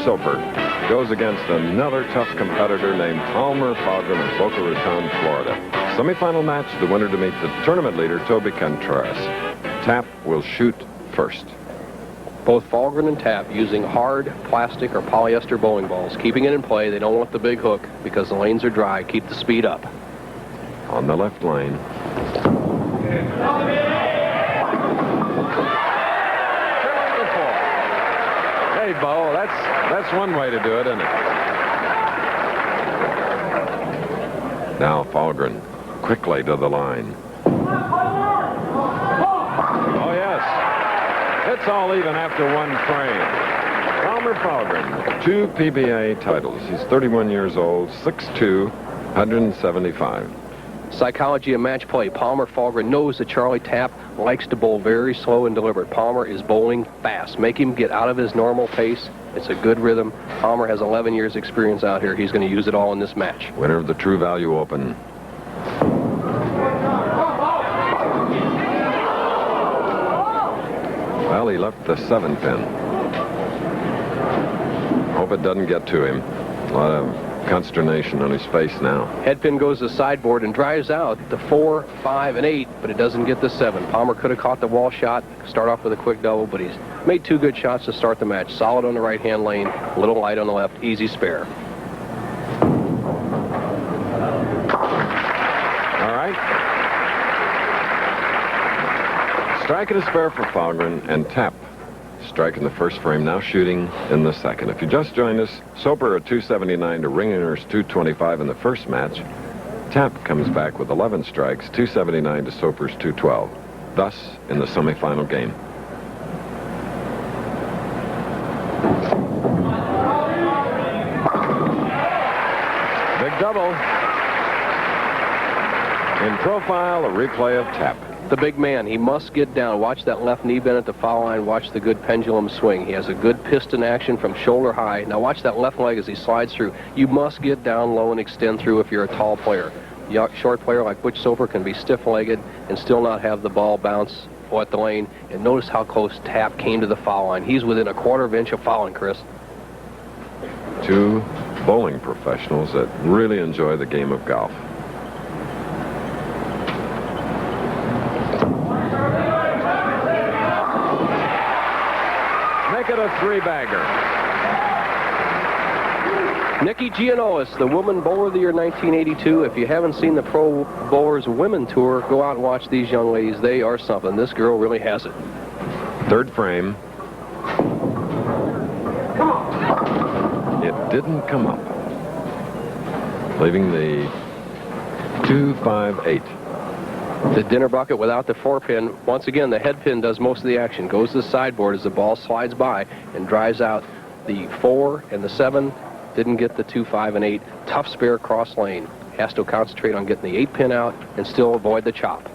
Soper goes against another tough competitor named Palmer Faugren of Boca Raton, Florida. Semifinal match, the winner to meet the tournament leader, Toby Contreras. Tap will shoot first. Both Faugren and Tap using hard plastic or polyester bowling balls, keeping it in play. They don't want the big hook because the lanes are dry. Keep the speed up. On the left lane. Hey, Bo, that's one way to do it, isn't it? Now Faugren quickly to the line. Oh, yes. It's all even after one frame. Palmer Faugren, 2 PBA titles. He's 31 years old, 6'2", 175. Psychology of match play. Palmer Faugren knows that Charlie Tap likes to bowl very slow and deliberate. Palmer is bowling fast. Make him get out of his normal pace. It's a good rhythm. Palmer has 11 years experience out here. He's going to use it all in this match. Winner of the True Value Open. Well, he left the 7-pin. Hope it doesn't get to him. A lot of consternation on his face now. Headpin goes to sideboard and drives out the 4, 5, and 8, but it doesn't get the 7. Palmer could have caught the wall shot, start off with a quick double, but he's made 2 good shots to start the match. Solid on the right-hand lane, a little light on the left, easy spare. All right. Striking a spare for Faugren, and Tap striking the first frame, now shooting in the second. If you just joined us, Soper at 279 to Ringer's 225 in the first match. Tap comes back with 11 strikes, 279 to Soper's 212. Thus, in the semifinal game. Big double. In profile, a replay of Tap. The big man, he must get down. Watch that left knee bend at the foul line. Watch the good pendulum swing. He has a good piston action from shoulder high. Now watch that left leg as he slides through. You must get down low and extend through if you're a tall player. A short player like Butch Soper can be stiff-legged and still not have the ball bounce at the lane. And notice how close Tap came to the foul line. He's within a quarter of an inch of fouling, Chris. 2 bowling professionals that really enjoy the game of golf. Make it a 3-bagger. Nikki Gianolis, the Woman Bowler of the Year 1982. If you haven't seen the Pro Bowlers Women Tour, go out and watch these young ladies. They are something. This girl really has it. Third frame. It didn't come up. Leaving the 2, 5, 8. The dinner bucket without the 4-pin. Once again, the head pin does most of the action. Goes to the sideboard as the ball slides by and drives out the 4 and the 7. Didn't get the 2, 5, and 8. Tough spare cross lane. Has to concentrate on getting the 8-pin out and still avoid the chop.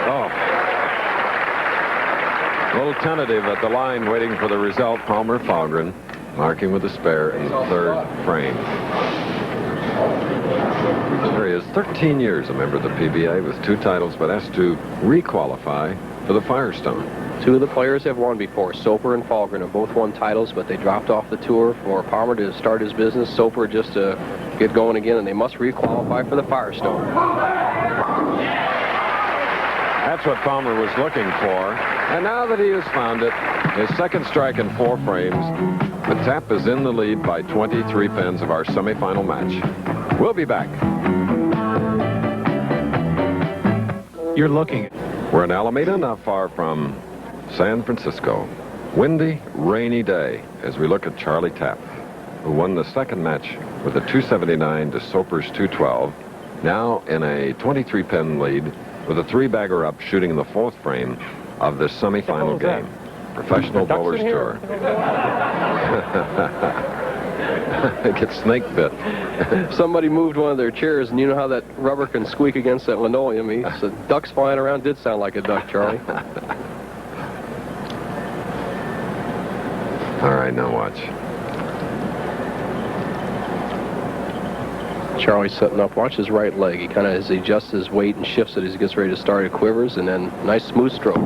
Oh. A little tentative at the line, waiting for the result. Palmer Faugren marking with a spare in the 3rd frame. There he is, 13 years a member of the PBA with 2 titles, but has to re-qualify for the Firestone. 2 of the players have won before. Soper and Faugren have both won titles, but they dropped off the tour for Palmer to start his business. Soper just to get going again, and they must re-qualify for the Firestone. That's what Palmer was looking for. And now that he has found it, his 2nd strike in 4 frames, the Tap is in the lead by 23 pins of our semifinal match. We'll be back. You're looking. We're in Alameda, not far from San Francisco. Windy, rainy day as we look at Charlie Tap, who won the 2nd match with a 279 to Soper's 212. Now in a 23-pin lead with a 3-bagger up, shooting in the 4th frame of the semifinal game. Professional Bowlers Tour. It gets snake bit. Somebody moved one of their chairs, and you know how that rubber can squeak against that linoleum. He said, ducks flying around did sound like a duck, Charlie. All right, now watch. Charlie's setting up. Watch his right leg. He kind of, as he adjusts his weight and shifts it as he gets ready to start, it quivers, and then nice smooth stroke.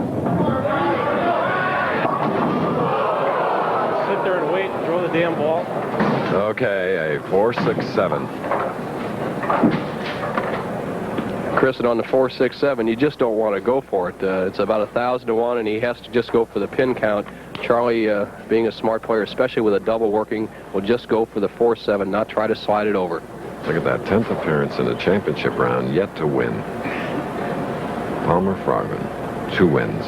damn ball. Okay, a 4-6-7. Chris, and on the 4-6-7, you just don't want to go for it. It's about 1,000 to 1, and he has to just go for the pin count. Charlie, being a smart player, especially with a double working, will just go for the 4-7, not try to slide it over. Look at that 10th appearance in the championship round, yet to win. Palmer Frogman, 2 wins.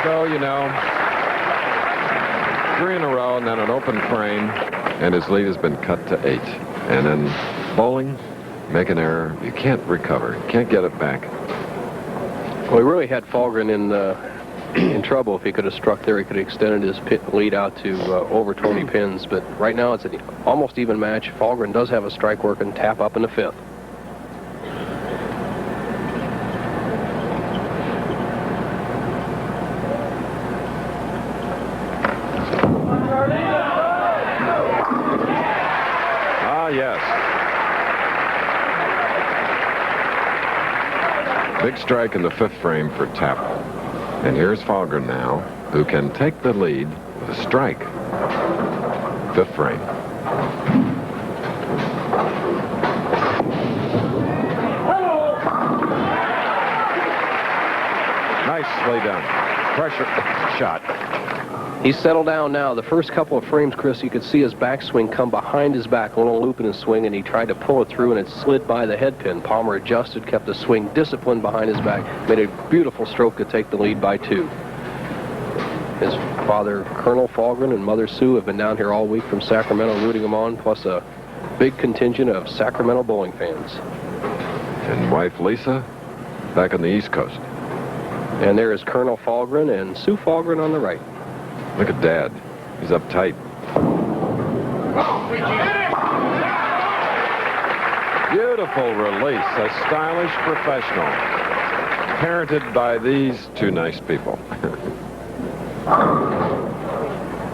So, you know, 3 in a row and then an open frame, and his lead has been cut to 8. And then bowling, make an error, you can't recover, can't get it back. Well, he really had Falgren in trouble. If he could have struck there, he could have extended his lead out to over 20 pins. But right now, it's an almost even match. Falgren does have a strike work and tap up in the 5th. Yes. Big strike in the 5th frame for Tapp. And here's Falgren now, who can take the lead with a strike. 5th frame. Nicely done. Pressure shot. He's settled down now. The first couple of frames, Chris, you could see his backswing come behind his back, a little loop in his swing, and he tried to pull it through, and it slid by the head pin. Palmer adjusted, kept the swing disciplined behind his back, made a beautiful stroke to take the lead by 2. His father, Colonel Falgren, and Mother Sue have been down here all week from Sacramento rooting him on, plus a big contingent of Sacramento bowling fans. And wife Lisa back on the East Coast. And there is Colonel Falgren and Sue Falgren on the right. Look at Dad. He's uptight. Beautiful release. A stylish professional. Parented by these 2 nice people.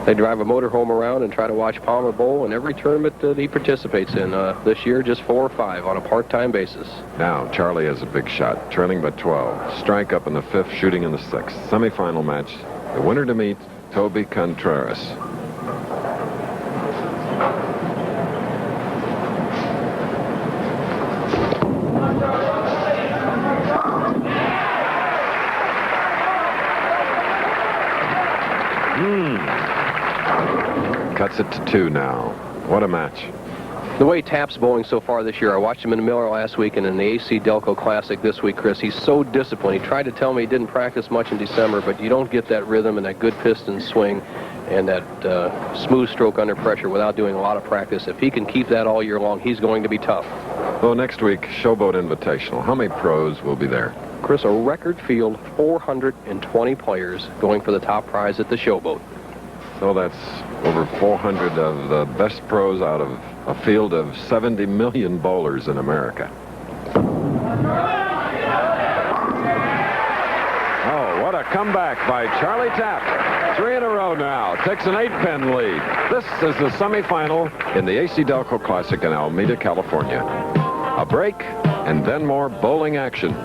They drive a motorhome around and try to watch Palmer bowl in every tournament that he participates in. This year, just 4 or 5 on a part-time basis. Now, Charlie has a big shot, trailing by 12. Strike up in the 5th, shooting in the 6th. Semifinal match. The winner to meet, Toby Contreras. Cuts it to 2 now. What a match. The way Tapp's bowling so far this year, I watched him in Miller last week and in the AC Delco Classic this week, Chris. He's so disciplined. He tried to tell me he didn't practice much in December, but you don't get that rhythm and that good piston swing and that smooth stroke under pressure without doing a lot of practice. If he can keep that all year long, he's going to be tough. Well, next week, Showboat Invitational. How many pros will be there? Chris, a record field, 420 players going for the top prize at the Showboat. So that's over 400 of the best pros out of a field of 70 million bowlers in America. Oh, what a comeback by Charlie Tapp. 3 in a row now. Takes an 8-pin lead. This is the semifinal in the AC Delco Classic in Alameda, California. A break and then more bowling action.